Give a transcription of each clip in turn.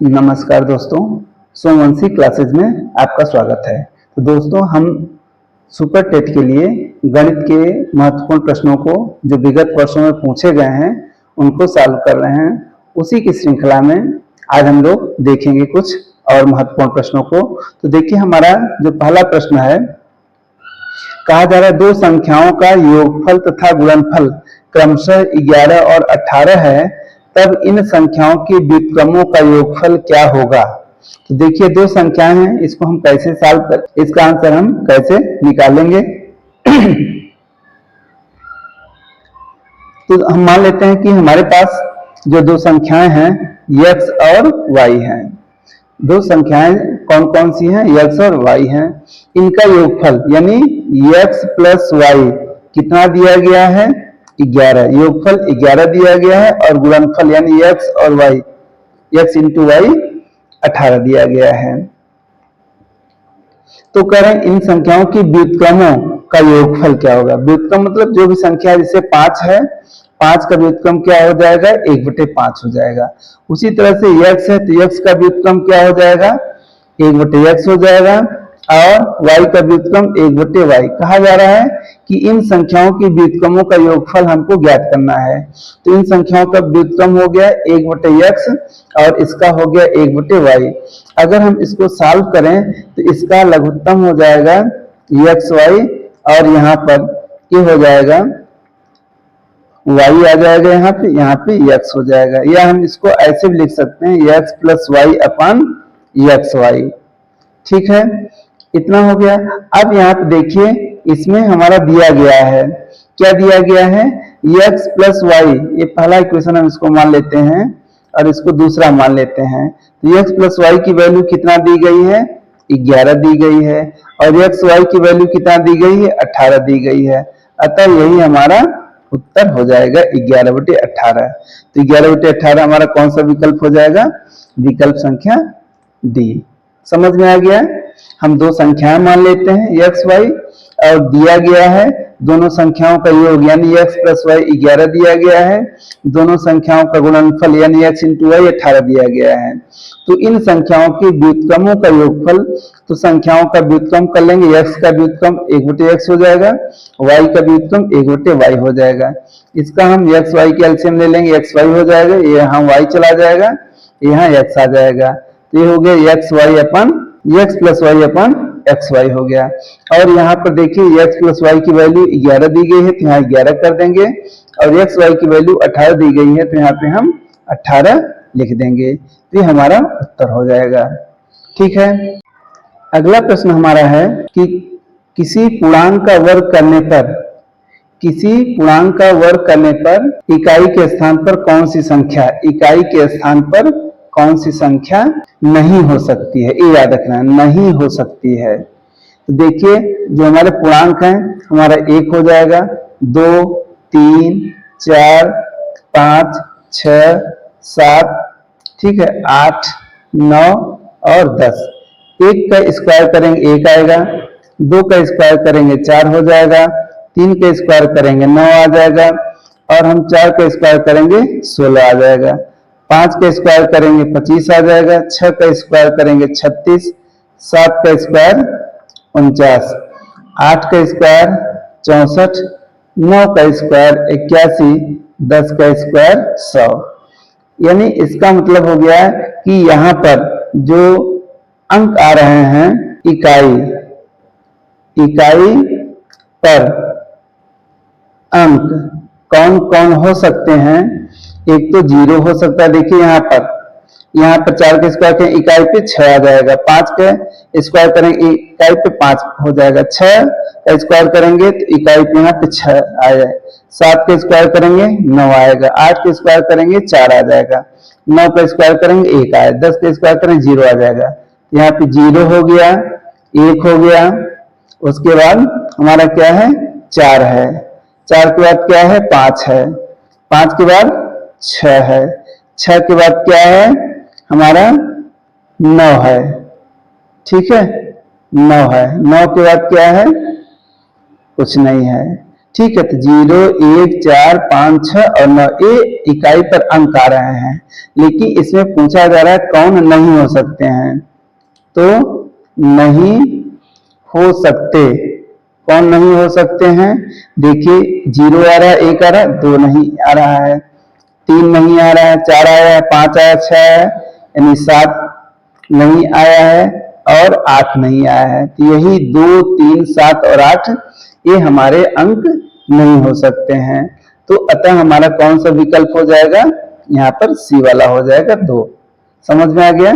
नमस्कार दोस्तों, सोमवंशी क्लासेज में आपका स्वागत है। तो दोस्तों, हम सुपर टेट के लिए गणित के महत्वपूर्ण प्रश्नों को जो विगत वर्षों में पूछे गए हैं उनको सॉल्व कर रहे हैं। उसी की श्रृंखला में आज हम लोग देखेंगे कुछ और महत्वपूर्ण प्रश्नों को। तो देखिए, हमारा जो पहला प्रश्न है, कहा जा रहा है दो संख्याओं का योगफल तथा गुणनफल क्रमशः 11 और 18 है, तब इन संख्याओं के व्युत्क्रमों का योगफल क्या होगा। तो देखिए, दो संख्याएं हैं, इसको हम कैसे सॉल्व कर, इसका आंसर हम कैसे निकालेंगे। तो हम मान लेते हैं कि हमारे पास जो दो संख्याएं हैं x और y हैं। दो संख्याएं कौन कौन सी हैं? x और y हैं। इनका योगफल यानी x प्लस वाई कितना दिया गया है? 11। योगफल 11 दिया गया है और गुणनफल यानी x और y, x इंटू वाई 18 दिया गया है। तो कह रहे हैं इन संख्याओं की व्युत्क्रमों का योगफल क्या होगा। व्युत्क्रम मतलब जो भी संख्या, जैसे 5 है, 5 का व्युत्क्रम क्या हो जाएगा? 1/5 हो जाएगा। उसी तरह से x है तो x का व्युत्क्रम क्या हो जाएगा? 1/x हो जाएगा। और y का व्युत्क्रम 1/y। कहा जा रहा है कि इन संख्याओं के व्युत्क्रमों का योगफल हमको ज्ञात करना है। तो इन संख्याओं का व्युत्क्रम हो गया 1/x और इसका हो गया 1/y। अगर हम इसको सॉल्व करें तो इसका लघुत्तम हो जाएगा xy और यहाँ पर ये हो जाएगा y आ जाएगा, यहाँ पे x हो जाएगा। या हम इसको ऐसे भी लिख सकते हैं x प्लस वाई अपन xy। ठीक है, इतना हो गया। अब यहाँ पे देखिए, इसमें हमारा दिया गया है, क्या दिया गया है? x plus y. ये पहला इक्वेशन हम इसको मान लेते हैं और इसको दूसरा मान लेते हैं। तो x प्लस वाई की वैल्यू कितना दी गई है? 11 दी गई है। और x वाई की वैल्यू कितना दी गई है? 18 दी गई है। अतः यही हमारा उत्तर हो जाएगा 11/18। तो 11/18 हमारा कौन सा विकल्प हो जाएगा? विकल्प संख्या डी। समझ में आ गया? हम दो संख्याएं मान लेते हैं x y और दिया गया है दोनों संख्याओं का योग यानी x प्लस वाई 11 दिया गया है। दोनों संख्याओं का गुणनफल यानी x इंटू वाई 18 दिया गया है। तो इन संख्याओं के व्युत्क्रमों का योगफल, तो संख्याओं का व्युत्क्रम कर लेंगे। x का व्युत्क्रम 1/x हो जाएगा, y का व्युत्क्रम 1/y हो जाएगा। इसका हम x y के एलसीएम ले लेंगे, x y हो जाएगा, यहाँ y चला जाएगा, यहाँ x आ जाएगा। तो ये हो गया x प्लस वाई अपन एक्स वाई हो गया। और यहाँ पर देखिए x प्लस वाई की वैल्यू 11 दी गई है तो यहाँ 11 कर देंगे, और x वाई की वैल्यू 18 दी गई है तो यहाँ पे हम 18 लिख देंगे। तो ये हमारा उत्तर हो जाएगा। ठीक है, अगला प्रश्न हमारा है कि किसी पूर्णांक का वर्ग करने पर इकाई के स्थान पर कौन सी संख्या नहीं हो सकती है। ये याद रखना, नहीं हो सकती है। तो देखिए, जो हमारे पूर्णांक हैं, हमारा 1 हो जाएगा, 2, 3, 4, 5, 6, 7, ठीक है, 8, 9 और 10। 1 का स्क्वायर करेंगे 1 आएगा, 2 का स्क्वायर करेंगे 4 हो जाएगा, 3 का स्क्वायर करेंगे 9 आ जाएगा, और हम 4 का स्क्वायर करेंगे 16 आ जाएगा। 5 का स्क्वायर करेंगे 25 आ जाएगा, 6 का स्क्वायर करेंगे 36, 7 का स्क्वायर 49, 8 का स्क्वायर 64, 9 का स्क्वायर 81, 10 का स्क्वायर 100। यानी इसका मतलब हो गया कि यहाँ पर जो अंक आ रहे हैं इकाई पर अंक कौन कौन हो सकते हैं। एक तो 0 हो सकता है। देखिए यहाँ पर 4 के स्क्वायर करें इकाई पे 6 आ जाएगा, 5 के स्क्वायर करेंगे इकाई पे 5 हो जाएगा, 6 का स्क्वायर करेंगे तो इकाई पे यहाँ पे 6 आ जाएगा, 7 के स्क्वायर करेंगे 9 आएगा, 8 के स्क्वायर करेंगे 4 आ जाएगा, 9 का स्क्वायर करेंगे 1 आएगा, 10 के स्क्वायर करेंगे 0 आ जाएगा। यहाँ पे 0 हो गया, 1 हो गया, उसके बाद हमारा क्या है? 4 है, 4 के बाद क्या है? 5 है, 5 के बाद 6 है, 6 के बाद क्या है? हमारा 9 है। ठीक है, 9 है, 9 के बाद क्या है? कुछ नहीं है। ठीक है, तो 0, 1, 4, 5, 6 और 9 ये इकाई पर अंक आ रहे हैं, लेकिन इसमें पूछा जा रहा है कौन नहीं हो सकते हैं। तो नहीं हो सकते, कौन नहीं हो सकते हैं? देखिए 0 आ रहा है, 1 आ रहा है, 2 नहीं आ रहा है, 3 नहीं आ रहा है, 4 आया है, 5 आया, 6 आया, यानी 7 नहीं आया है और 8 नहीं आया है। तो यही 2, 3, 7 और 8 ये हमारे अंक नहीं हो सकते हैं। तो अतः हमारा कौन सा विकल्प हो जाएगा? यहाँ पर सी वाला हो जाएगा 2। समझ में आ गया?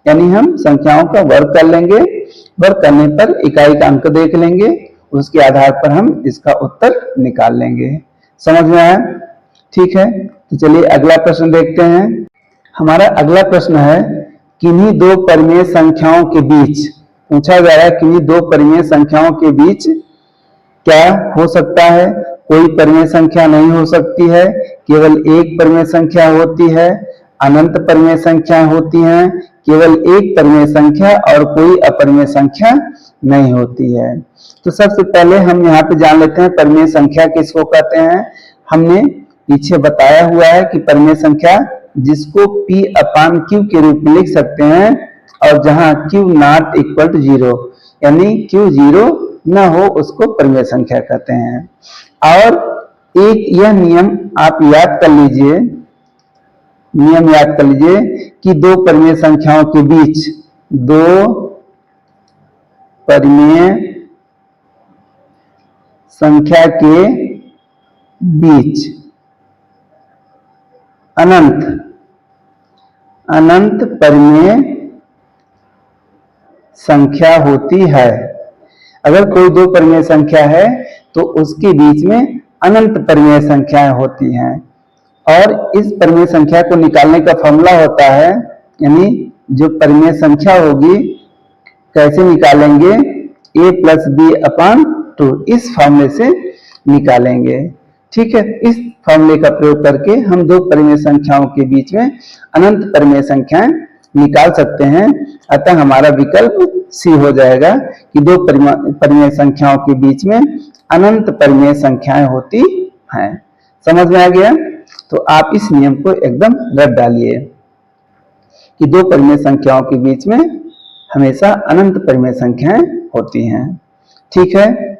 यानी हम संख्याओं का वर्ग कर लेंगे, वर्ग करने पर इकाई का अंक देख लेंगे, उसके आधार पर हम इसका उत्तर निकाल लेंगे। समझ में आया? ठीक है, तो चलिए अगला प्रश्न देखते हैं। हमारा अगला प्रश्न है किन्हीं दो परिमेय संख्याओं के बीच, पूछा जा रहा है किन्हीं दो परिमेय संख्याओं के बीच क्या हो सकता है? कोई परिमेय संख्या नहीं हो सकती है, केवल एक परिमेय संख्या होती है, अनंत परिमेय संख्या होती हैं, केवल एक परिमेय संख्या और कोई अपरिमेय संख्या नहीं होती है। तो सबसे पहले हम यहाँ पे जान लेते हैं परिमेय संख्या किसको कहते हैं। हमने पीछे बताया हुआ है कि परिमेय संख्या जिसको P/Q के रूप में लिख सकते हैं और जहां Q नॉट इक्वल टू 0 यानी Q 0 न हो उसको परिमेय संख्या कहते हैं। और एक यह नियम आप याद कर लीजिए, नियम याद कर लीजिए कि दो परिमेय संख्याओं के बीच, दो परिमेय संख्या के बीच अनंत परिमेय संख्या होती है। अगर कोई दो परिमेय संख्या है तो उसके बीच में अनंत परिमेय संख्याएं होती हैं। और इस परिमेय संख्या को निकालने का फॉर्मूला होता है, यानी जो परिमेय संख्या होगी कैसे निकालेंगे? a+b/2 इस फॉर्मूले से निकालेंगे। ठीक है, इस फॉर्मूले का प्रयोग करके हम दो परिमेय संख्याओं के बीच में अनंत परिमेय संख्याएं निकाल सकते हैं। अतः हमारा विकल्प सी हो जाएगा कि दो परिमेय संख्याओं के बीच में अनंत परिमेय संख्याएं होती हैं। समझ में आ गया? तो आप इस नियम को एकदम रट डालिए कि दो परिमेय संख्याओं के बीच में हमेशा अनंत परिमेय संख्याएं होती हैं। ठीक है,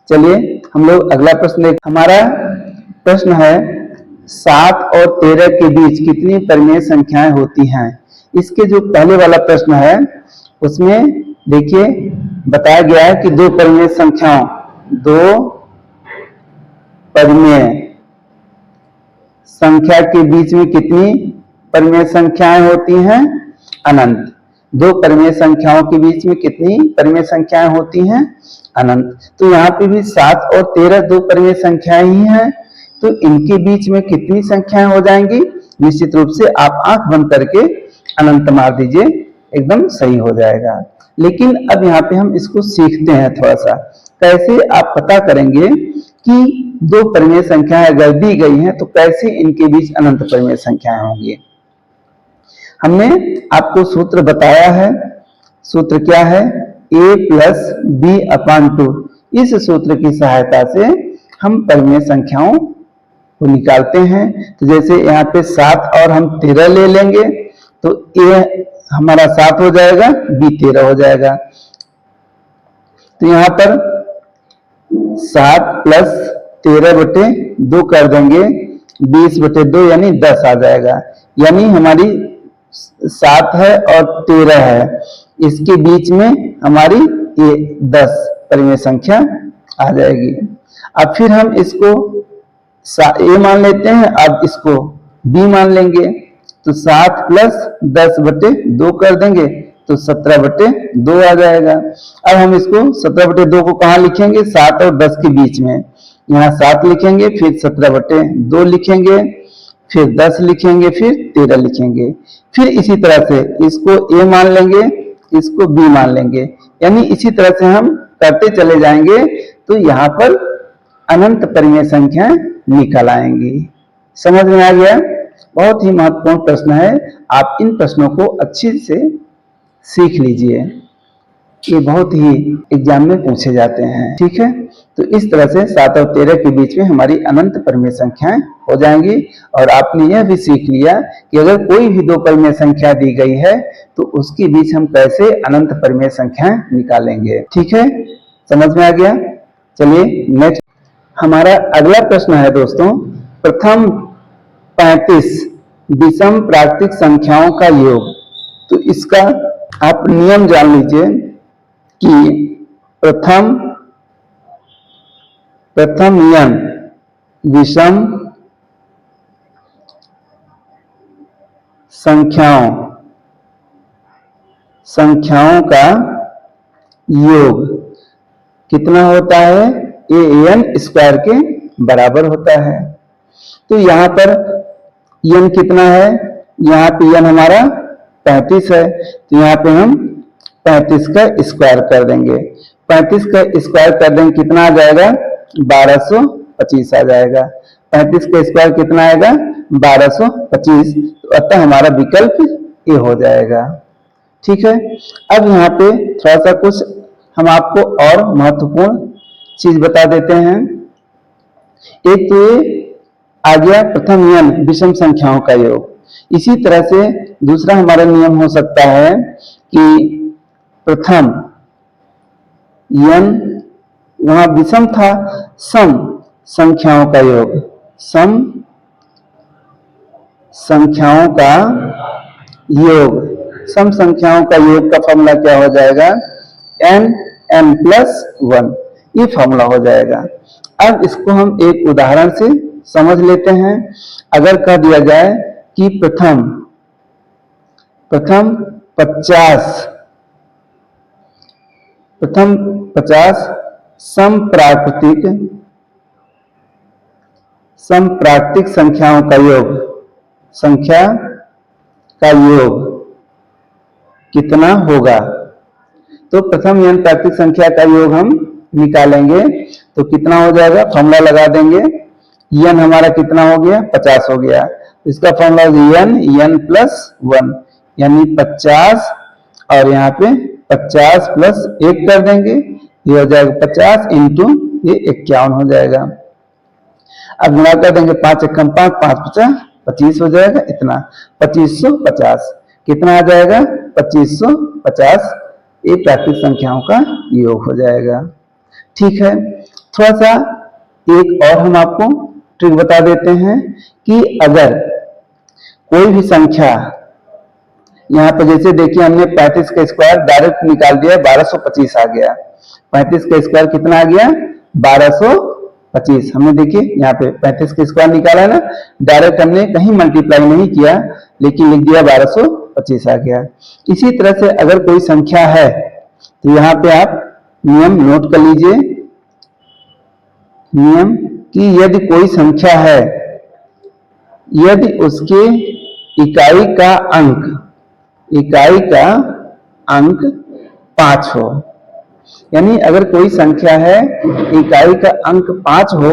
चलिए हम लोग अगला प्रश्न देख। हमारा प्रश्न है 7 और 13 के बीच कितनी परिमेय संख्याएं होती हैं? इसके जो पहले वाला प्रश्न है उसमें देखिए बताया गया है कि दो परिमेय संख्या के बीच में कितनी परिमेय संख्याएं होती हैं? अनंत। दो परिमेय संख्याओं के बीच में कितनी परिमेय संख्याएं होती हैं? अनंत। तो यहाँ पे भी 7 और 13 दो परिमेय संख्याएं ही हैं, तो इनके बीच में कितनी संख्याएं हो जाएंगी? निश्चित रूप से आप आंख बंद करके अनंत मार दीजिए, एकदम सही हो जाएगा। लेकिन अब यहाँ पे हम इसको सीखते हैं थोड़ा सा, कैसे आप पता करेंगे कि दो परिमेय संख्याएं अगर दी गई हैं तो कैसे इनके बीच अनंत परिमेय संख्याएं होंगी। हमने आपको सूत्र बताया है, सूत्र क्या है? a+b/2। इस सूत्र की सहायता से हम परिमेय संख्याओं को निकालते हैं। तो जैसे यहाँ पे 7 और हम 13 ले लेंगे तो a हमारा 7 हो जाएगा, b 13 हो जाएगा। तो यहाँ पर 7 + 13/2 कर देंगे, 20/2 यानी 10 आ जाएगा। यानी हमारी 7 है और 13 है, इसके बीच में हमारी ये 10 परिमेय संख्या आ जाएगी। अब फिर हम इसको a मान लेते हैं, अब इसको b मान लेंगे। तो 7 + 10/2 कर देंगे तो 17/2 आ जाएगा। अब हम इसको 17/2 को कहाँ लिखेंगे? 7 और 10 के बीच में। यहाँ 7 लिखेंगे, फिर 17/2 लिखेंगे, फिर 10 लिखेंगे, फिर 13 लिखेंगे। फिर इसी तरह से इसको a मान लेंगे, इसको b मान लेंगे, यानी इसी तरह से हम करते चले जाएंगे तो यहाँ पर अनंत परिमेय संख्याएं निकल आएंगी। समझ में आ गया? बहुत ही महत्वपूर्ण प्रश्न है, आप इन प्रश्नों को अच्छे से सीख लीजिए। ये बहुत ही एग्जाम में पूछे जाते हैं। ठीक है, तो इस तरह से 7 और 13 के बीच में हमारी अनंत परिमेय संख्याएं हो जाएंगी। और आपने यह भी सीख लिया कि अगर कोई भी 2 परिमेय संख्या दी गई है तो उसके बीच हम कैसे अनंत परिमेय संख्याएं निकालेंगे। ठीक है, समझ में आ गया। चलिए नेक्स्ट हमारा अगला प्रश्न है दोस्तों, प्रथम 35 विषम प्राकृतिक संख्याओं का योग। तो इसका आप नियम जान लीजिए कि प्रथम नियम विषम संख्याओं का योग कितना होता है, an स्क्वायर के बराबर होता है। तो यहाँ पर n कितना है, यहाँ पे n हमारा 35 है, तो यहाँ पे हम 35 का स्क्वायर कर देंगे। 35 का स्क्वायर कर देंगे, कितना आ जाएगा, 1225 आ जाएगा। 35 का स्क्वायर कितना आएगा, 1225। तो अतः हमारा विकल्प ए हो जाएगा। ठीक है, अब यहाँ पे थोड़ा सा कुछ हम आपको और महत्वपूर्ण चीज बता देते हैं। एक तो ये आ गया प्रथम नियम विषम संख्याओं का योग। इसी तरह से दूसरा हमारा नियम हो सकता है कि प्रथम n वहां विषम था, सम संख्याओं का योग, सम संख्याओं का योग। सम संख्याओं का योग का फॉर्मूला क्या हो जाएगा, n प्लस 1, ये फॉर्मूला हो जाएगा। अब इसको हम एक उदाहरण से समझ लेते हैं। अगर कह दिया जाए कि प्रथम 50 समप्राकृतिक संख्याओं का योग कितना होगा। तो प्रथम n प्राकृतिक संख्या का योग हम निकालेंगे तो कितना हो जाएगा, फॉर्मूला लगा देंगे। n हमारा कितना हो गया, 50 हो गया। इसका फॉर्मूला n प्लस 1 यानी 50, और यहाँ पे 50 प्लस 1 कर देंगे, ये हो जाएगा 50 इंटू ये 51 हो जाएगा। अब गुणा कर देंगे, 5 एकम 5, 5 पचा 25 हो जाएगा। इतना 2550 कितना आ जाएगा, 2550। ये प्राकृतिक संख्याओं का योग हो जाएगा। ठीक है, थोड़ा सा एक और हम आपको ट्रिक बता देते हैं कि अगर कोई भी संख्या, यहाँ पर जैसे देखिए हमने 35 का स्क्वायर डायरेक्ट निकाल दिया, 1225 आ गया। 35 का स्क्वायर कितना आ गया, 1225। हमने देखिए यहाँ पे 35 का स्क्वायर निकाला है ना, डायरेक्ट हमने कहीं मल्टीप्लाई नहीं किया, लेकिन लिख दिया 1225 आ गया। इसी तरह से अगर कोई संख्या है तो यहाँ पे आप नियम नोट कर लीजिए। नियम कि यदि कोई संख्या है, यदि उसके इकाई का अंक 5 हो, यानी अगर कोई संख्या है इकाई का अंक 5 हो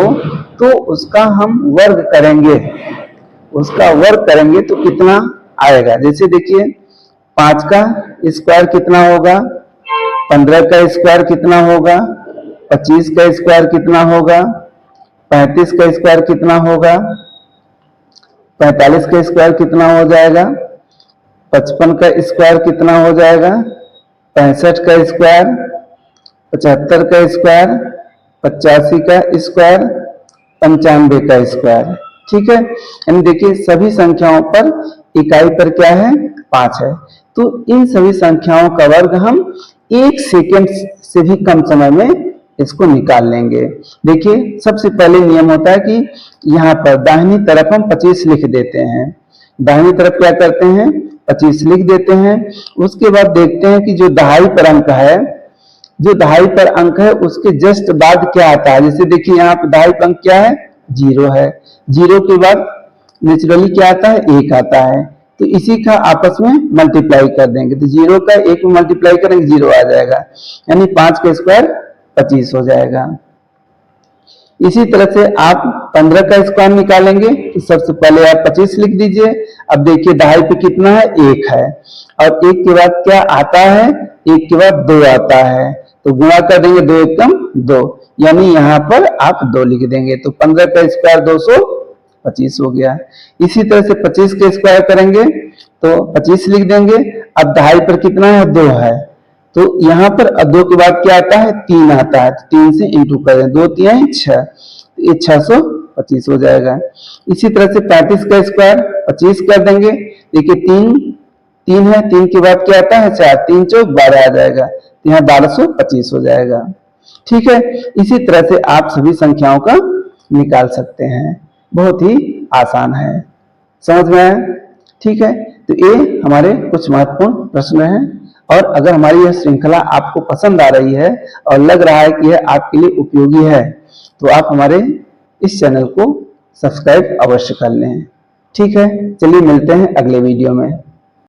तो उसका हम वर्ग करेंगे, तो कितना आएगा। जैसे देखिए 5 का स्क्वायर कितना होगा, 15 का स्क्वायर कितना होगा, 25 का स्क्वायर कितना होगा, 35 का स्क्वायर कितना होगा, 45 का स्क्वायर कितना हो जाएगा, 55 का स्क्वायर कितना हो जाएगा, 65 का स्क्वायर, 75 का स्क्वायर, 85 का स्क्वायर, 95 का स्क्वायर। ठीक है, यानी देखिए सभी संख्याओं पर इकाई पर क्या है, 5 है। तो इन सभी संख्याओं का वर्ग हम 1 सेकेंड से भी कम समय में इसको निकाल लेंगे। देखिए सबसे पहले नियम होता है कि यहाँ पर दाहिनी तरफ हम 25 लिख देते हैं। दाहिनी तरफ क्या करते हैं, 25 लिख देते हैं। उसके बाद देखते हैं कि जो दहाई पर अंक है उसके जस्ट बाद क्या आता है। जैसे देखिए यहाँ पर दहाई पर अंक क्या है, 0 है। 0 के बाद नेचुरली क्या आता है, 1 आता है। तो इसी का आपस में मल्टीप्लाई कर देंगे, तो 0 का 1 में मल्टीप्लाई करेंगे 0 आ जाएगा, यानी 5 का स्क्वायर 25 हो जाएगा। इसी तरह से आप 15 का स्क्वायर निकालेंगे तो सबसे पहले आप 25 लिख दीजिए। अब देखिए दहाई पे कितना है, 1 है, और 1 के बाद क्या आता है, 1 के बाद 2 आता है, तो गुणा कर देंगे, 2 एकम 2, यानी यहाँ पर आप 2 लिख देंगे, तो 15 का स्क्वायर 225 हो गया। इसी तरह से 25 का स्क्वायर करेंगे तो 25 लिख देंगे। अब दहाई पर कितना है, 2 है, तो यहाँ पर 2 के बाद क्या आता है, 3 आता है, तो 3 से इंटू करें, 2 3 6, तो ये 625 हो जाएगा। इसी तरह से 35 का स्क्वायर 25 कर देंगे। देखिए 3 है, 3 के बाद क्या आता है, 4, 3 चौक 12 आ जाएगा, तो यहाँ 1225 हो जाएगा। ठीक है, इसी तरह से आप सभी संख्याओं का निकाल सकते हैं, बहुत ही आसान है। समझ में आया? ठीक है, तो ये हमारे कुछ महत्वपूर्ण प्रश्न हैं, और अगर हमारी यह श्रृंखला आपको पसंद आ रही है और लग रहा है कि यह आपके लिए उपयोगी है, तो आप हमारे इस चैनल को सब्सक्राइब अवश्य कर लें। ठीक है, चलिए मिलते हैं अगले वीडियो में।